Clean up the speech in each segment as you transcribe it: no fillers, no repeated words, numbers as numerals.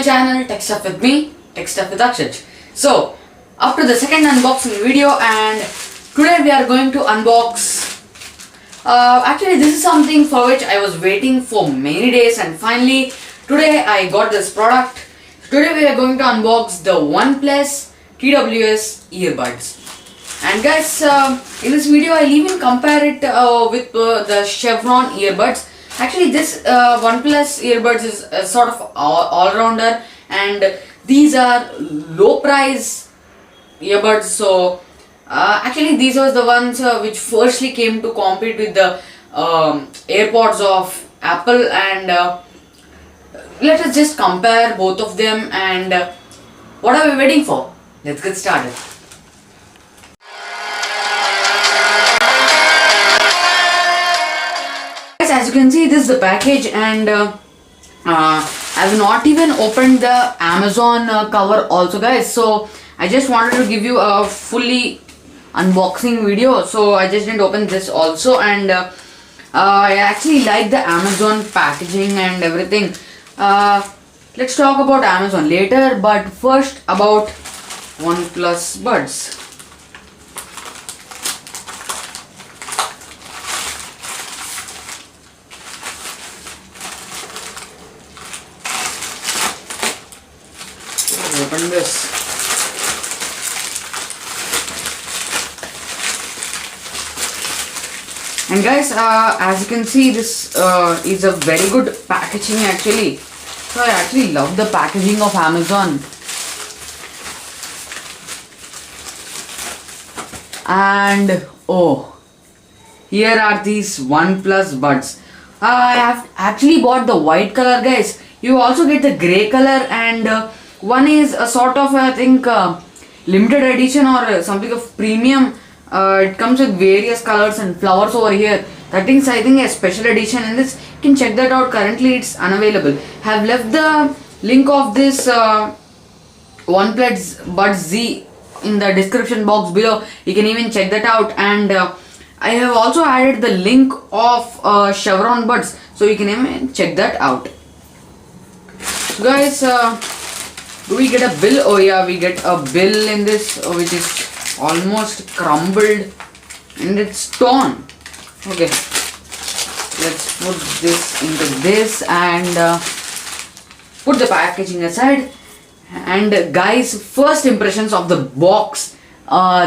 my channel Tech Stuff with me, Tech Stuff with Akshaj. So, after the second unboxing video, and today we are going to unbox. Actually, this is something for which I was waiting for many days, and finally today I got this product. Today we are going to unbox the OnePlus TWS earbuds. And guys, in this video I'll even compare it with the Chevron earbuds. Actually, this OnePlus earbuds is a sort of all-rounder, and these are low price earbuds. So actually these are the ones which firstly came to compete with the AirPods of Apple, and let us just compare both of them. And what are we waiting for? Let's get started. As you can see, this is the package, and I've not even opened the Amazon cover also, guys. So I just wanted to give you a fully unboxing video, so I just didn't open this also. And I actually like the Amazon packaging and everything. Let's talk about Amazon later, but first about OnePlus buds. Open this. And guys, as you can see, this is a very good packaging actually. So I actually love the packaging of Amazon. And oh, here are these OnePlus buds. I have actually bought the white color, guys. You also get the grey color, and one is a sort of, I think, limited edition or something of premium. It comes with various colors and flowers over here. That is, I think, a special edition, and this you can check that out. Currently it's unavailable. Have left the link of this OnePlus Buds Z in the description box below. You can even check that out. And I have also added the link of Chevron buds, so you can even check that out. So guys, do we get a bill? Oh yeah, we get a bill in this, which is almost crumbled and it's torn. Okay, let's put this into this and put the packaging aside. And guys, first impressions of the box.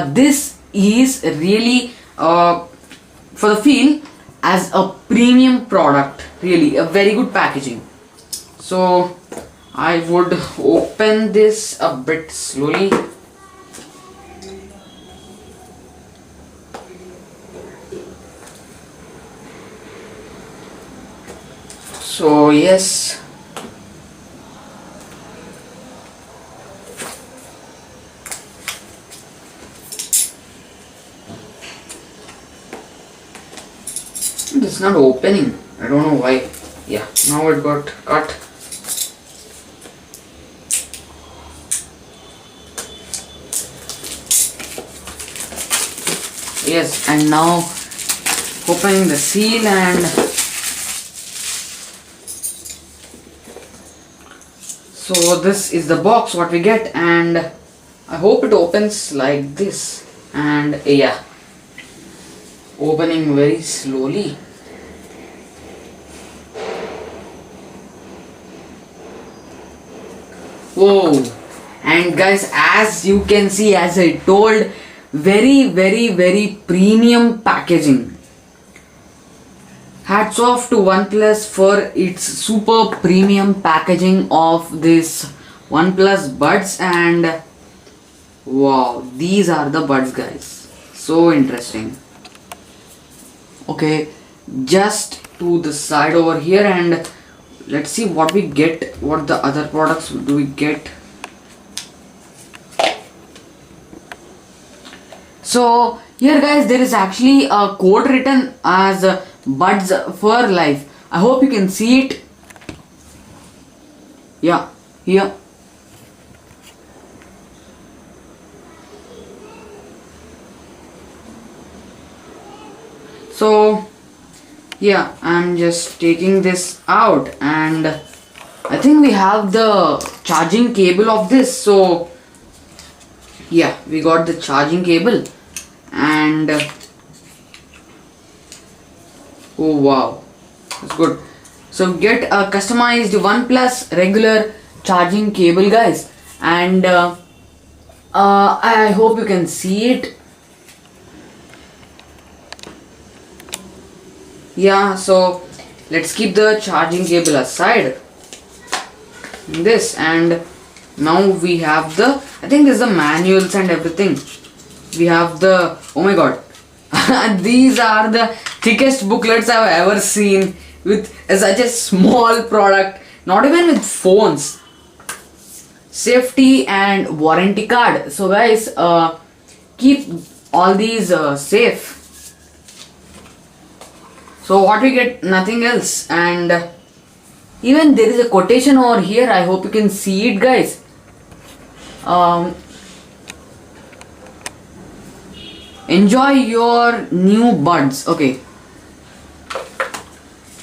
This is really for the feel as a premium product. Really a very good packaging. So I would open this a bit slowly. So yes, it's not opening. I don't know why. Yeah, now it got cut. Yes, and now opening the seal, and so this is the box what we get, and I hope it opens like this. And yeah, opening very slowly. Whoa! And guys, as you can see, as I told, very premium packaging. Hats off to OnePlus for its super premium packaging of this OnePlus buds. And wow, these are the buds, guys. So interesting. Okay, just to the side over here, and let's see what we get. What the other products do we get? So here, guys, there is actually a code written as Buds for Life. I hope you can see it. Yeah, here. So yeah, I'm just taking this out, and I think we have the charging cable of this. So yeah, we got the charging cable, and oh wow, that's good. So get a customized OnePlus regular charging cable, guys, and I hope you can see it. Yeah, so let's keep the charging cable aside. This, and now we have the, I think this is the manuals and everything. We have the, oh my god, these are the thickest booklets I've ever seen with such a small product, not even with phones. Safety and warranty card. So guys, keep all these safe. So what we get, nothing else, and even there is a quotation over here. I hope you can see it, guys. Enjoy your new buds. Okay,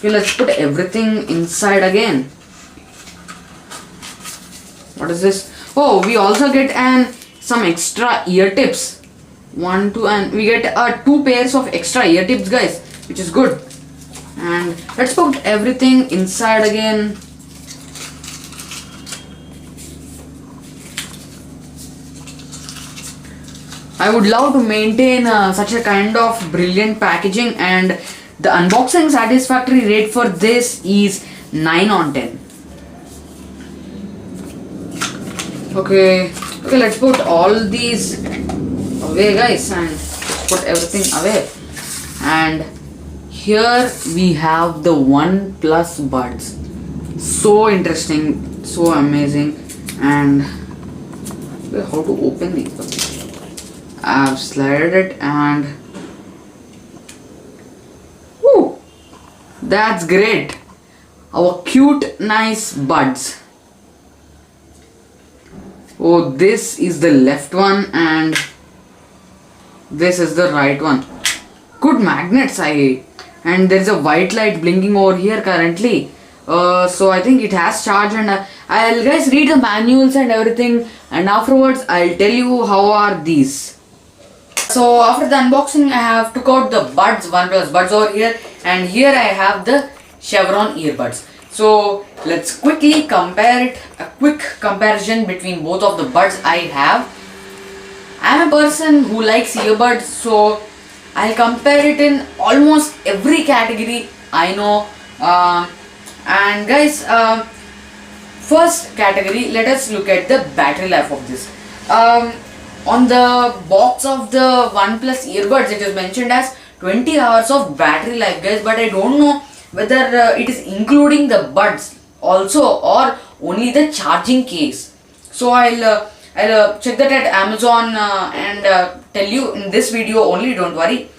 let's put everything inside again. What is this? Oh, we also get some extra ear tips. 1, 2, and we get 2 pairs of extra ear tips, guys, which is good. And let's put everything inside again. I would love to maintain such a kind of brilliant packaging, and the unboxing satisfactory rate for this is 9 on 10. Okay, let's put all these away, guys, and put everything away. And here we have the OnePlus buds. So interesting, so amazing. And how to open these? Okay. I've slided it, and whoo, that's great. Our cute, nice buds. Oh, this is the left one, and this is the right one. Good magnets, and there's a white light blinking over here currently. So I think it has charge, and I'll guys read the manuals and everything, and afterwards I'll tell you how are these. So after the unboxing, I have took out the buds, OnePlus buds over here, and here I have the Chevron earbuds. So let's quickly compare it, a quick comparison between both of the buds I have. I'm a person who likes earbuds, so I'll compare it in almost every category I know. And guys, first category, let us look at the battery life of this. On the box of the OnePlus earbuds, it is mentioned as 20 hours of battery life, guys, but I don't know whether it is including the buds also or only the charging case. So I'll check that at Amazon and tell you in this video only, don't worry.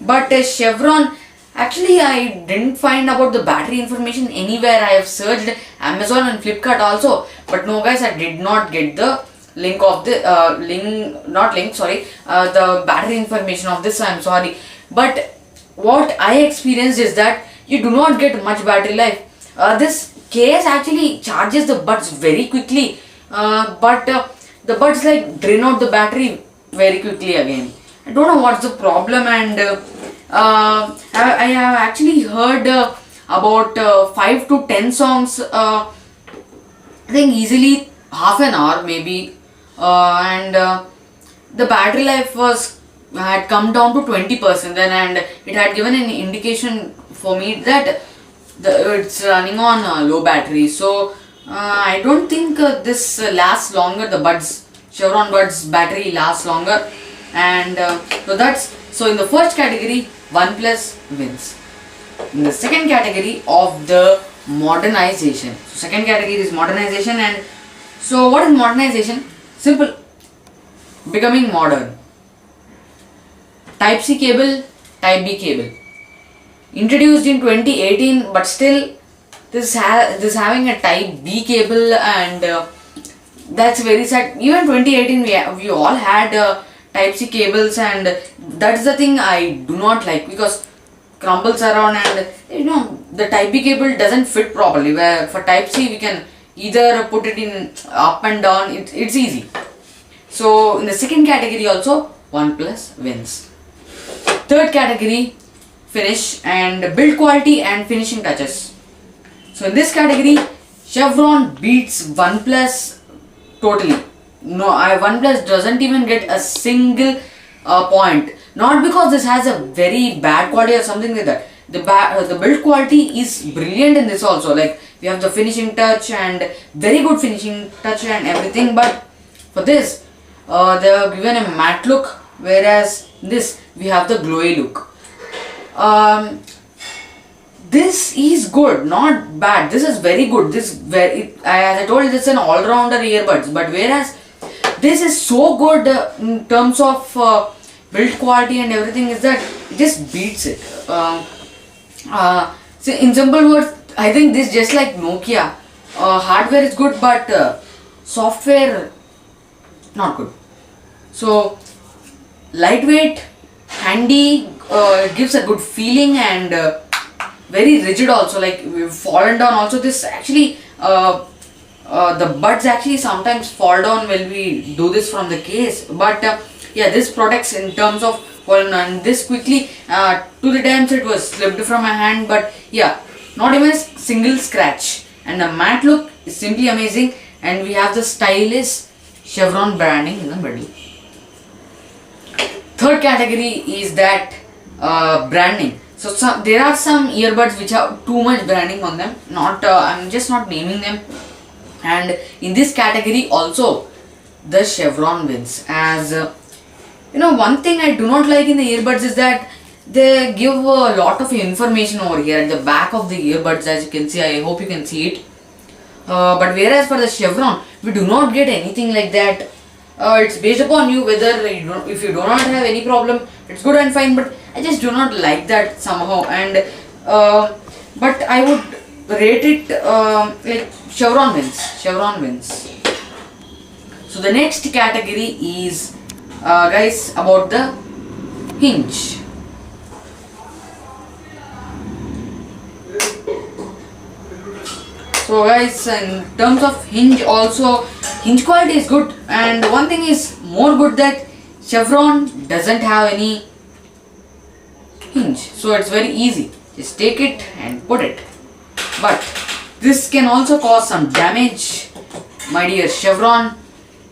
But Chevron, actually I didn't find about the battery information anywhere. I have searched Amazon and Flipkart also, but no guys, I did not get the link of the the battery information of this. I'm sorry, but what I experienced is that you do not get much battery life. This case actually charges the buds very quickly, but the buds like drain out the battery very quickly again. I don't know what's the problem, and I have actually heard about 5 to 10 songs. I think easily half an hour maybe, and the battery life had come down to 20% then, and it had given an indication for me that it's running on low battery. So I don't think this lasts longer. The buds, Chevron buds battery lasts longer, and so in the first category, OnePlus wins. In the second category of the modernization, so second category is modernization. And so what is modernization? Simple, becoming modern. Type-C cable, Type-B cable, introduced in 2018, but still this having a Type-B cable, and that's very sad. Even 2018 we all had Type-C cables, and that's the thing I do not like, because crumbles around, and the type B cable doesn't fit properly, where for type C we can either put it in up and down, it's easy. So in the second category also OnePlus wins. Third category, finish and build quality and finishing touches. So in this category, Chevron beats OnePlus totally. No, OnePlus doesn't even get a single point. Not because this has a very bad quality or something like that. The build quality is brilliant in this also. Like we have the finishing touch and very good finishing touch and everything. But for this, they have given a matte look, whereas this we have the glowy look. This is good, not bad. This is very good. This as I told you, this is an all-rounder earbuds. But whereas this is so good in terms of build quality and everything, is that it just beats it. So in simple words, I think this just like Nokia. Hardware is good, but software not good. So lightweight, handy, it gives a good feeling, and very rigid also. Like we've fallen down also. This actually the buds actually sometimes fall down when we do this from the case, but yeah, this protects in terms of falling down. This quickly to the times it was slipped from my hand, but yeah, not even a single scratch, and the matte look is simply amazing, and we have the stylish Chevron branding in the middle. Third category is that branding. So there are some earbuds which have too much branding on them. I'm just not naming them. And in this category also, the Chevron wins. As one thing I do not like in the earbuds is that they give a lot of information over here at the back of the earbuds, as you can see. I hope you can see it. But whereas for the Chevron, we do not get anything like that. It's based upon you whether if you do not have any problem, it's good and fine. But I just do not like that somehow. And but I would rate it like Chevron wins. Chevron wins. So the next category is guys about the hinge. So guys, in terms of hinge also, hinge quality is good, and one thing is more good that Chevron doesn't have any hinge, so it's very easy. Just take it and put it. But this can also cause some damage, my dear Chevron.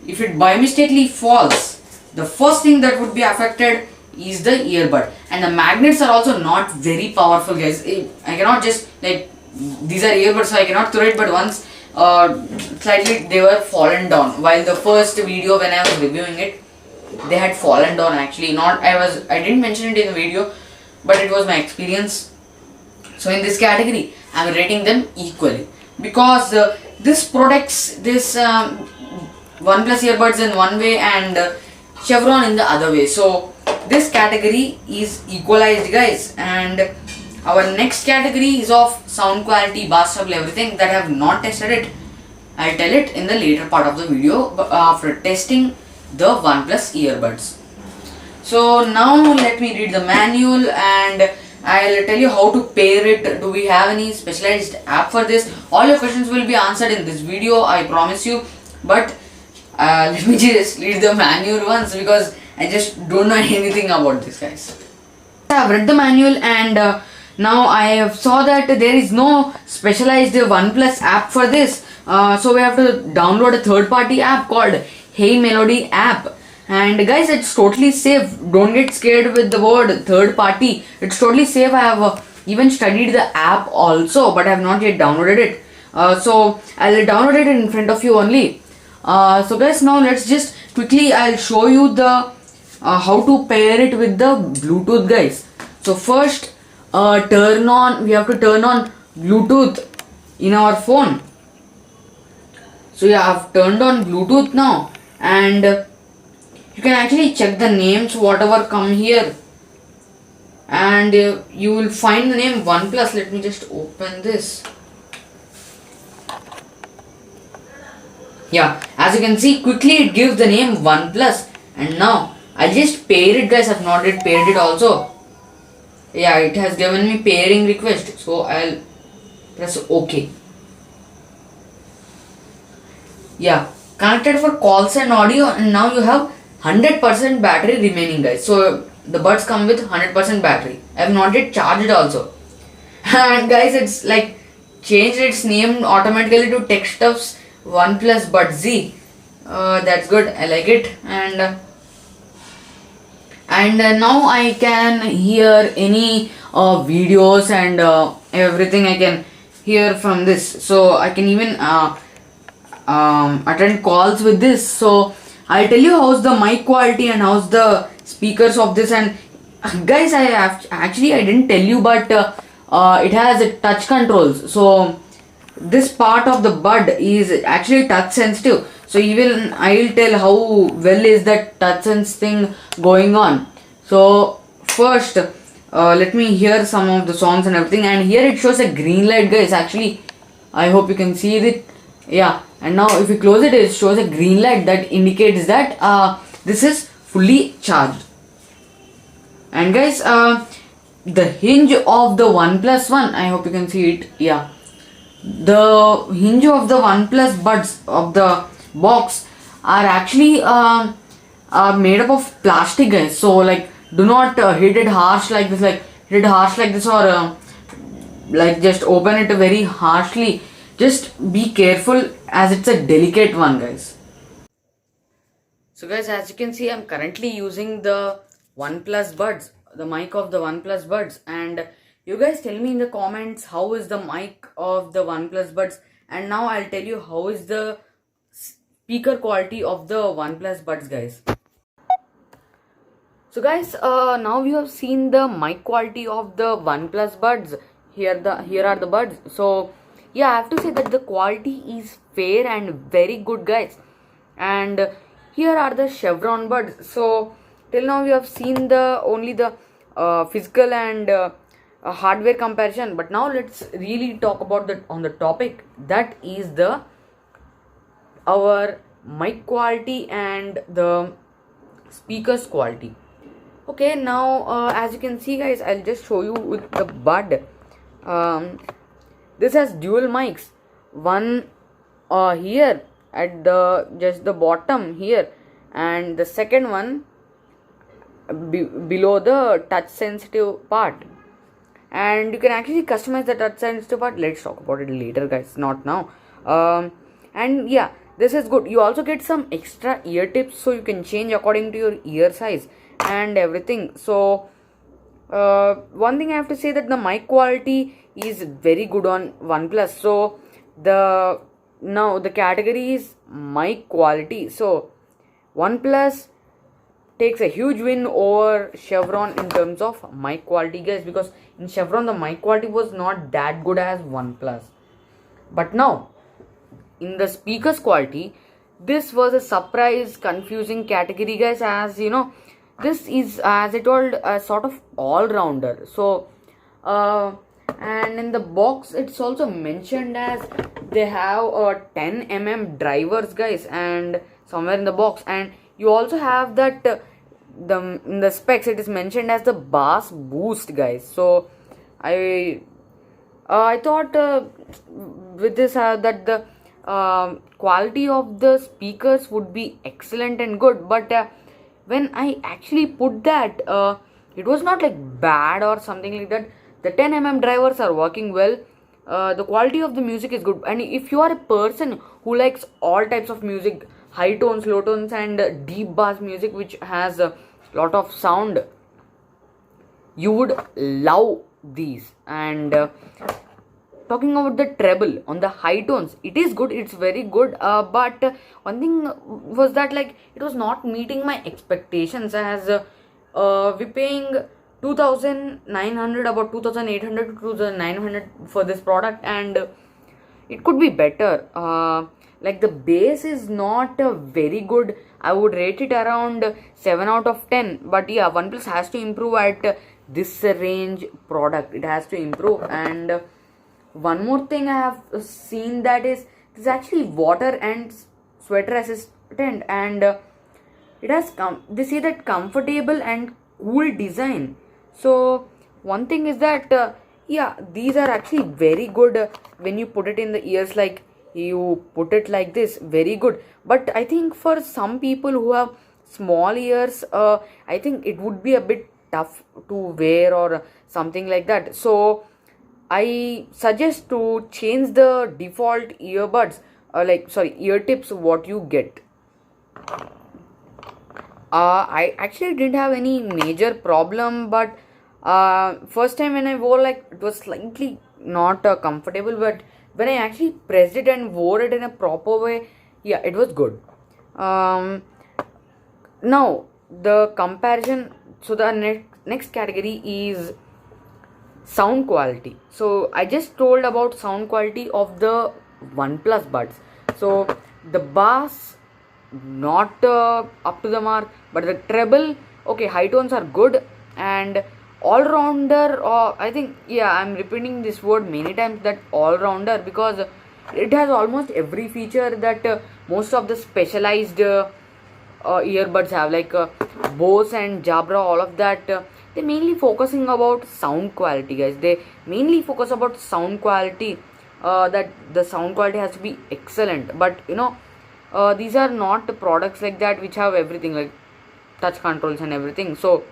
If it by mistakenly falls, the first thing that would be affected is the earbud, and the magnets are also not very powerful, guys. I cannot just like, these are earbuds, so I cannot throw it, but once slightly they were fallen down while the first video when I was reviewing it, they had fallen down actually. I didn't mention it in the video, but it was my experience. So in this category, I am rating them equally, because this protects this OnePlus earbuds in one way and Chevron in the other way. So this category is equalized, guys. And our next category is of sound quality, bass treble, everything that I have not tested it. I'll tell it in the later part of the video after testing the OnePlus earbuds. So now let me read the manual and I'll tell you how to pair it. Do we have any specialized app for this? All your questions will be answered in this video, I promise you. But let me just read the manual once, because I just don't know anything about this, guys. I have read the manual and now I have saw that there is no specialized OnePlus app for this. So we have to download a third party app called Hey Melody app. And guys, it's totally safe. Don't get scared with the word third party. It's totally safe. I have even studied the app also, but I have not yet downloaded it. So I'll download it in front of you only. So guys, now let's just quickly, I'll show you the how to pair it with the Bluetooth, guys. So first, we have to turn on Bluetooth in our phone. So yeah, I've turned on Bluetooth now, and you can actually check the names whatever come here, and you will find the name OnePlus. Let me just open this. Yeah, as you can see, quickly it gives the name OnePlus, and now I'll just pair it, guys. I've not yet paired it also. Yeah, it has given me pairing request, so I'll press OK. Yeah, connected for calls and audio, and now you have 100% battery remaining, guys. So the buds come with 100% battery. I have not yet charged also. And guys, it's like changed its name automatically to TechStuff's OnePlus Bud Z. That's good. I like it. And now I can hear any videos and everything I can hear from this. So I can even attend calls with this. So I'll tell you how's the mic quality and how's the speakers of this. And guys, I didn't tell you, but it has touch controls. So this part of the bud is actually touch sensitive. So even I'll tell how well is that touch sense thing going on. So first, let me hear some of the songs and everything. And here it shows a green light, guys. Actually, I hope you can see it. Yeah, and now if you close it, it shows a green light that indicates that this is fully charged. And guys, the hinge of the OnePlus One, I hope you can see it. Yeah, the hinge of the OnePlus Buds of the box are actually made up of plastic, guys. So like, do not hit it harsh like this. Like hit it harsh like this, or like just open it very harshly. Just be careful as it's a delicate one, guys. So guys, as you can see, I'm currently using the OnePlus Buds, the mic of the OnePlus Buds, and you guys tell me in the comments how is the mic of the OnePlus Buds, and now I'll tell you how is the speaker quality of the OnePlus Buds, guys. So guys, now we have seen the mic quality of the OnePlus Buds. Here are the buds. So yeah, I have to say that the quality is fair and very good, guys. And here are the Chevron buds. So till now we have seen only the physical and hardware comparison, but now let's really talk about on the topic, that is our mic quality and the speakers quality. Okay, now as you can see, guys, I'll just show you with the bud. This has dual mics, one here at the bottom here, and the second one below the touch sensitive part. And you can actually customize the touch sensitive part. Let's talk about it later, guys, not now. And yeah, this is good. You also get some extra ear tips, so you can change according to your ear size and everything. So one thing I have to say, that the mic quality is very good on OnePlus. So now the category is mic quality. So OnePlus takes a huge win over Chevron in terms of mic quality, guys, because in Chevron the mic quality was not that good as OnePlus. But now in the speakers quality, this was a surprise confusing category, guys, as you know, this is, as I told, a sort of all-rounder. So and in the box it's also mentioned as they have 10 mm drivers, guys, and somewhere in the box, and you also have that in the specs it is mentioned as the bass boost, guys. So I thought with this that the quality of the speakers would be excellent and good, but when I actually put that, it was not like bad or something like that. The 10 mm drivers are working well. The quality of the music is good, and if you are a person who likes all types of music, high tones, low tones, and deep bass music which has a lot of sound, you would love these. And talking about the treble on the high tones, it is good, it's very good, but one thing was that, like, it was not meeting my expectations, as we paying 2,900, about 2,800 to 2,900 for this product, and it could be better. Like, the bass is not very good. I would rate it around 7 out of 10, but yeah, OnePlus has to improve at this range product. It has to improve. And one more thing I have seen, that is, it's actually water and sweat resistant, and it has they say that comfortable and cool design. So one thing is that Yeah, these are actually very good when you put it in the ears, like you put it like this, very good. But I think for some people who have small ears, I think it would be a bit tough to wear or something like that. So I suggest to change the default earbuds, like sorry, ear tips what you get. I actually didn't have any major problem, but first time when I wore, like, it was slightly not comfortable. But when I actually pressed it and wore it in a proper way, yeah, it was good. Um, Now the comparison. So the next category is sound quality. So I just told about sound quality of the OnePlus buds. So the bass not up to the mark, but the treble, okay, high tones are good, and all rounder. I think, yeah, I'm repeating this word many times, that all rounder, because it has almost every feature that most of the specialized earbuds have, like Bose and Jabra, all of that. They mainly focusing about sound quality, guys. They mainly focus about sound quality, that the sound quality has to be excellent. But these are not products like that which have everything, like touch controls and everything. So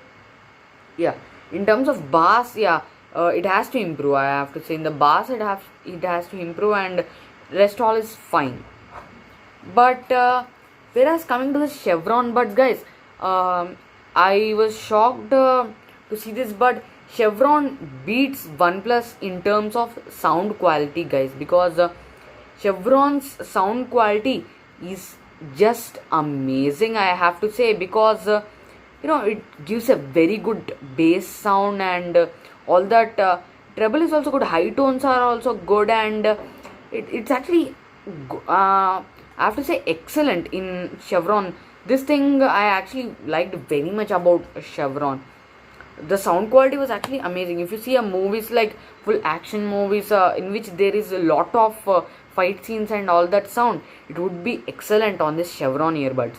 yeah, in terms of bass, yeah, it has to improve, I have to say. In the bass, it has to improve, and rest all is fine. But whereas coming to the Chevron buds, guys, I was shocked to see this, but Chevron beats OnePlus in terms of sound quality, guys, because Chevron's sound quality is just amazing, I have to say, because it gives a very good bass sound, and all that. Treble is also good, high tones are also good, and it's actually I have to say excellent in Chevron. This thing I actually liked very much about Chevron. The sound quality was actually amazing. If you see a movies like full action movies in which there is a lot of fight scenes and all that sound, it would be excellent on this Chevron earbuds.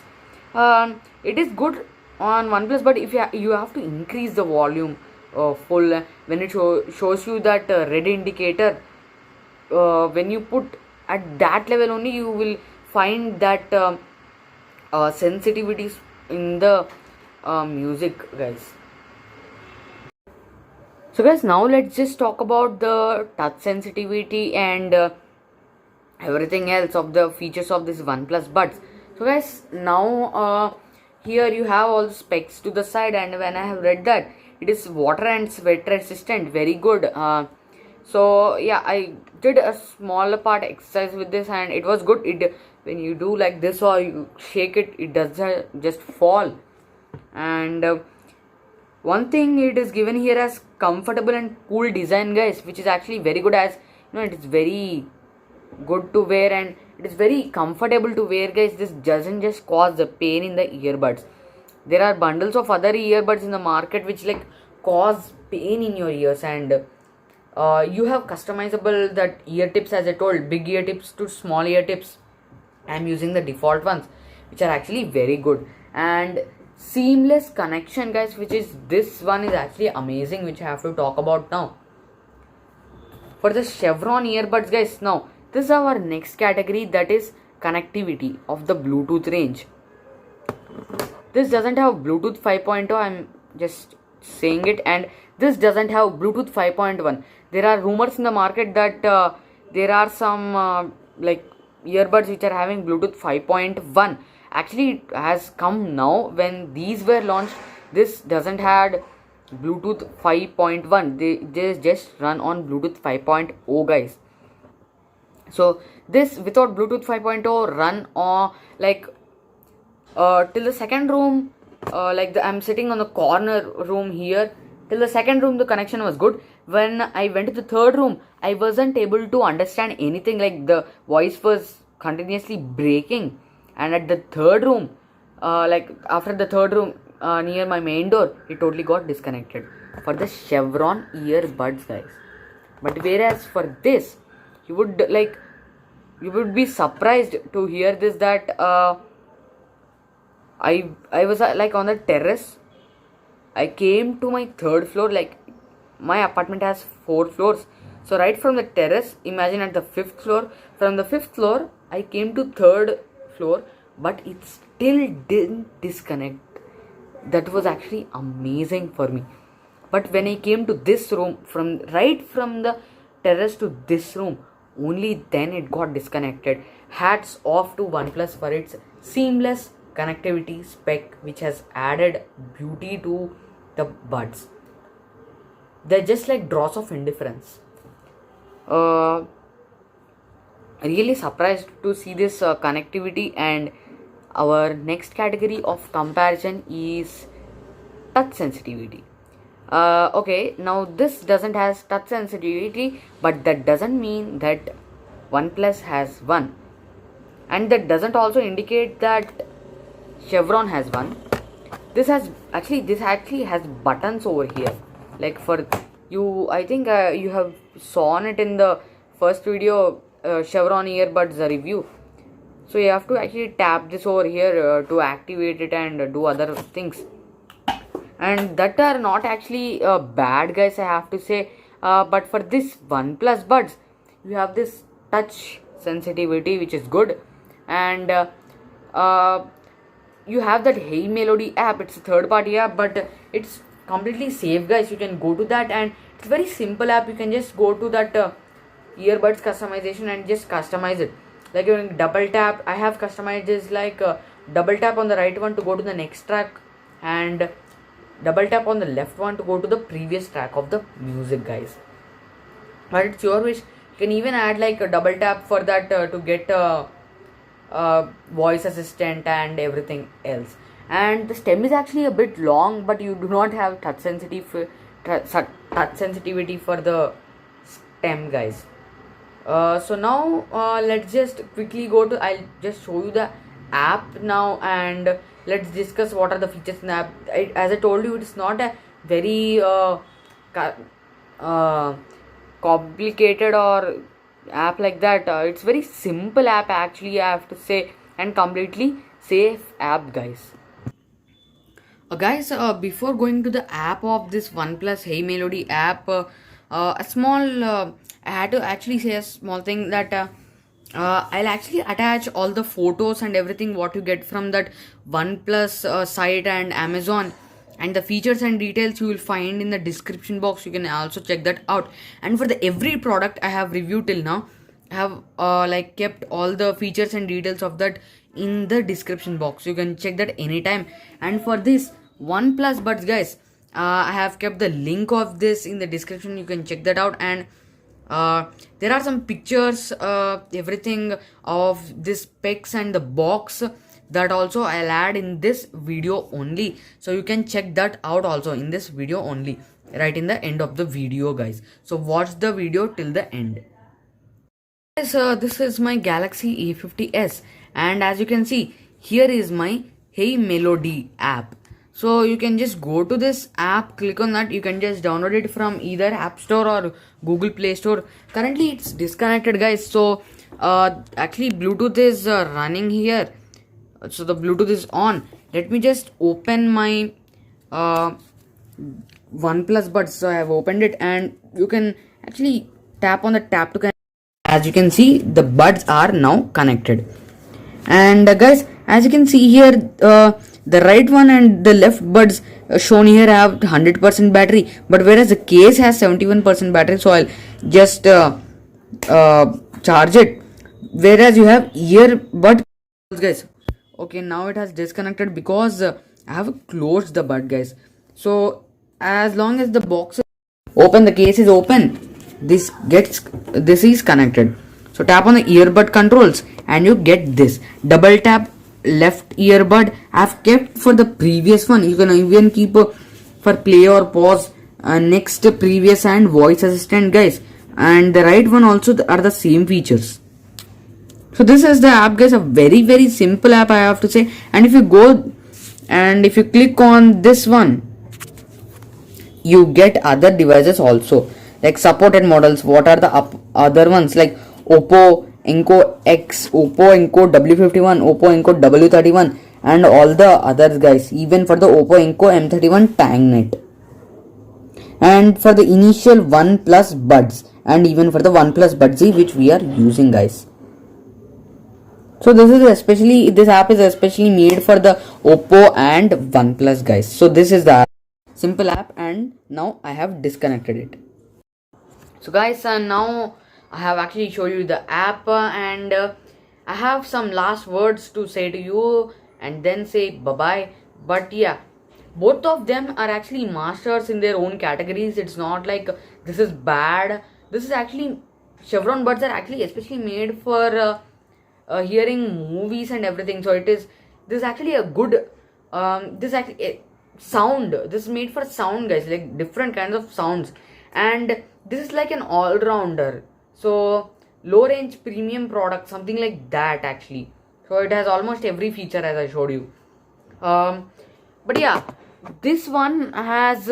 It is good on OnePlus, but if you have to increase the volume full when it shows you that red indicator, when you put at that level only, you will find that sensitivities in the music, guys. So guys, now let's just talk about the touch sensitivity and everything else of the features of this OnePlus buds. So guys, now here you have all the specs to the side, and when I have read that it is water and sweat resistant, very good. So yeah, I did a smaller part exercise with this, and it was good. It, when you do like this or you shake it, it doesn't just fall. And one thing, it is given here as comfortable and cool design, guys, which is actually very good, as it is very good to wear, and it is very comfortable to wear, guys. This doesn't just cause the pain in the earbuds. There are bundles of other earbuds in the market which like cause pain in your ears, and you have customizable that ear tips, as I told, big ear tips to small ear tips. I'm using the default ones, which are actually very good. And seamless connection, guys, which is this one is actually amazing, which I have to talk about now. For the Chevron earbuds, guys, now this is our next category, that is connectivity of the Bluetooth range. This doesn't have Bluetooth 5.0, I'm just saying it, and this doesn't have Bluetooth 5.1. There are rumors in the market that there are some like earbuds which are having Bluetooth 5.1. Actually, it has come now. When these were launched, this doesn't had Bluetooth 5.1. They just run on Bluetooth 5.0, guys. So this without Bluetooth 5.0 run on like till the second room, I'm sitting on the corner room here. Till the second room, the connection was good. When I went to the third room, I wasn't able to understand anything. Like the voice was continuously breaking. And at the third room, after the third room, near my main door, it totally got disconnected for the Chevron earbuds, guys. But whereas for this, you would be surprised to hear this, that I was like on the terrace. I came to my third floor, like my apartment has 4 floors. So right from the terrace, imagine at the 5th floor. From the 5th floor, I came to 3rd floor, but it still didn't disconnect. That was actually amazing for me. But when I came to this room, from the terrace to this room, only then it got disconnected. Hats off to OnePlus for its seamless connectivity spec, which has added beauty to the buds. They're just like draws of indifference. Really surprised to see this connectivity. And our next category of comparison is touch sensitivity. Okay, now this doesn't has touch sensitivity, but that doesn't mean that OnePlus has one, and that doesn't also indicate that Chevron has one. This actually has buttons over here, like for you. I think you have seen it in the first video, Chevron earbuds review. So you have to actually tap this over here to activate it and do other things, and that are not actually bad, guys, I have to say. But for this OnePlus buds, you have this touch sensitivity, which is good. And you have that Hey Melody app. It's a third party app, but it's completely safe, guys. You can go to that, and it's very simple app. You can just go to that earbuds customization and just customize it. Like you can double tap. I have customized this like double tap on the right one to go to the next track, and double tap on the left one to go to the previous track of the music, guys. But it's your wish. You can even add like a double tap for that to get voice assistant and everything else. And the stem is actually a bit long, but you do not have touch sensitivity for the stem, guys. So now let's just quickly go to, I'll just show you the app now, and let's discuss what are the features in the app. As I told you, it's not a very complicated or app like that. It's very simple app actually, I have to say, and completely safe app, guys. Guys, before going to the app of this OnePlus Hey Melody app, a small I had to actually say a small thing that I'll actually attach all the photos and everything what you get from that OnePlus site and Amazon, and the features and details you will find in the description box. You can also check that out. And for the every product I have reviewed till now, I have like kept all the features and details of that in the description box. You can check that anytime. And for this OnePlus buds, guys, I have kept the link of this in the description. You can check that out. And there are some pictures, everything of this specs and the box, that also I'll add in this video only. So you can check that out also in this video only, right in the end of the video, guys. So watch the video till the end. Guys, this is my Galaxy A50s, and as you can see, here is my Hey Melody app. So you can just go to this app, click on that. You can just download it from either App Store or Google Play Store. Currently it's disconnected, guys. So actually Bluetooth is running here. So the Bluetooth is on. Let me just open my OnePlus buds. So I have opened it, and you can actually tap on the tap to connect. As you can see, the buds are now connected. And guys, as you can see here, the right one and the left buds shown here have 100% battery, but whereas the case has 71% battery. So I'll just charge it. Whereas you have earbud, guys. Okay, now it has disconnected because I have closed the bud, guys. So as long as the box is open, the case is open, this is connected. So tap on the earbud controls and you get this. Double tap left earbud. I've kept for the previous one. You can even keep for play or pause, next, previous, and voice assistant, guys. And the right one also are the same features. So this is the app, guys. A very, very simple app, I have to say. And if you go and if you click on this one, you get other devices also, like supported models. What are the other ones? Like Oppo Enco X, Oppo Enco W51, Oppo Enco W31, and all the others, guys. Even for the Oppo Enco M31 TangNet. and for the initial OnePlus Buds, and even for the OnePlus Budsy which we are using, guys. So this app is especially made for the Oppo and OnePlus, guys. So this is the simple app, and now I have disconnected it. So guys, now I have actually showed you the app, and I have some last words to say to you and then say bye bye. But yeah, both of them are actually masters in their own categories. It's not like this is bad. This is actually, Chevron buds are actually especially made for hearing movies and everything. So this is actually a good this actually sound. This is made for sound, guys, like different kinds of sounds, and this is like an all-rounder. So low range premium product, something like that actually. So it has almost every feature as I showed you. But yeah, this one has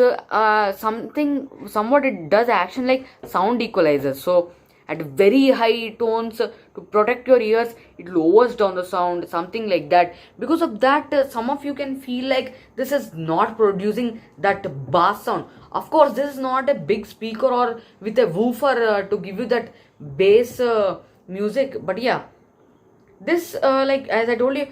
somewhat it does action like sound equalizer. So at very high tones, to protect your ears, it lowers down the sound, something like that. Because of that, some of you can feel like this is not producing that bass sound. Of course, this is not a big speaker or with a woofer to give you that bass music. But yeah, this like as I told you,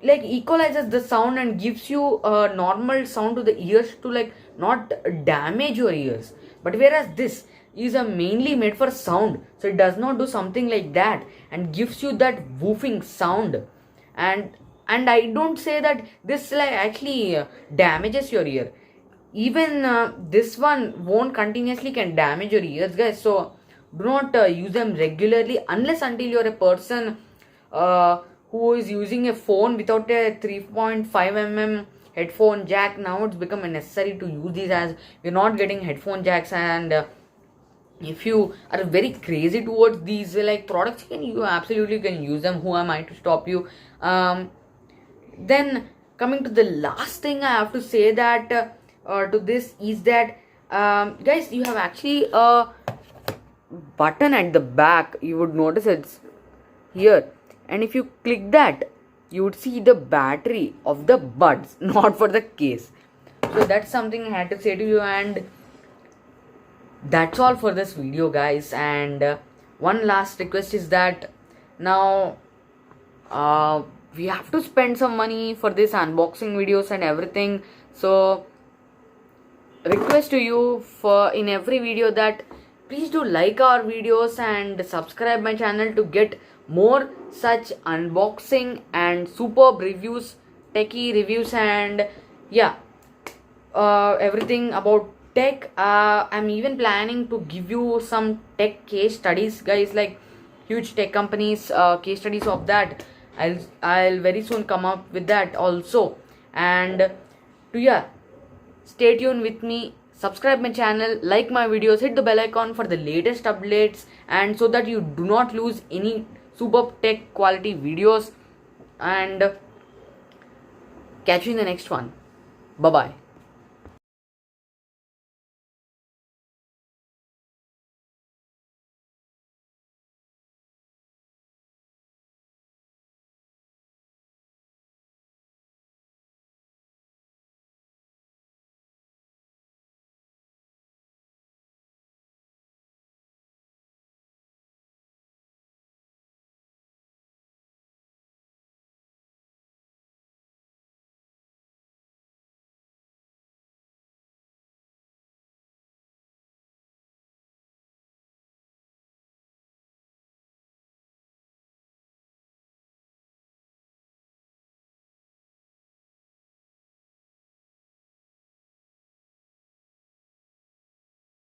like equalizes the sound and gives you a normal sound to the ears to like not damage your ears. But whereas this is mainly made for sound, so it does not do something like that and gives you that woofing sound. And I don't say that this like actually damages your ear. Even this one won't continuously can damage your ears, guys. So do not use them regularly unless until you're a person who is using a phone without a 3.5 mm headphone jack. Now it's become necessary to use these, as we're not getting headphone jacks. And if you are very crazy towards these like products, you absolutely can use them. Who am I to stop you? Then coming to the last thing I have to say that to this is that guys, you have actually a button at the back. You would notice it's here, and if you click that, you would see the battery of the buds, not for the case. So that's something I had to say to you, and that's all for this video, guys. And one last request is that now we have to spend some money for this unboxing videos and everything. So request to you for in every video that please do like our videos and subscribe my channel to get more such unboxing and superb reviews, techie reviews, and yeah, everything about tech. I'm even planning to give you some tech case studies, guys, like huge tech companies case studies of that. I'll very soon come up with that also. And to yeah, stay tuned with me, subscribe my channel, like my videos, hit the bell icon for the latest updates, and so that you do not lose any superb tech quality videos. And catch you in the next one. Bye bye.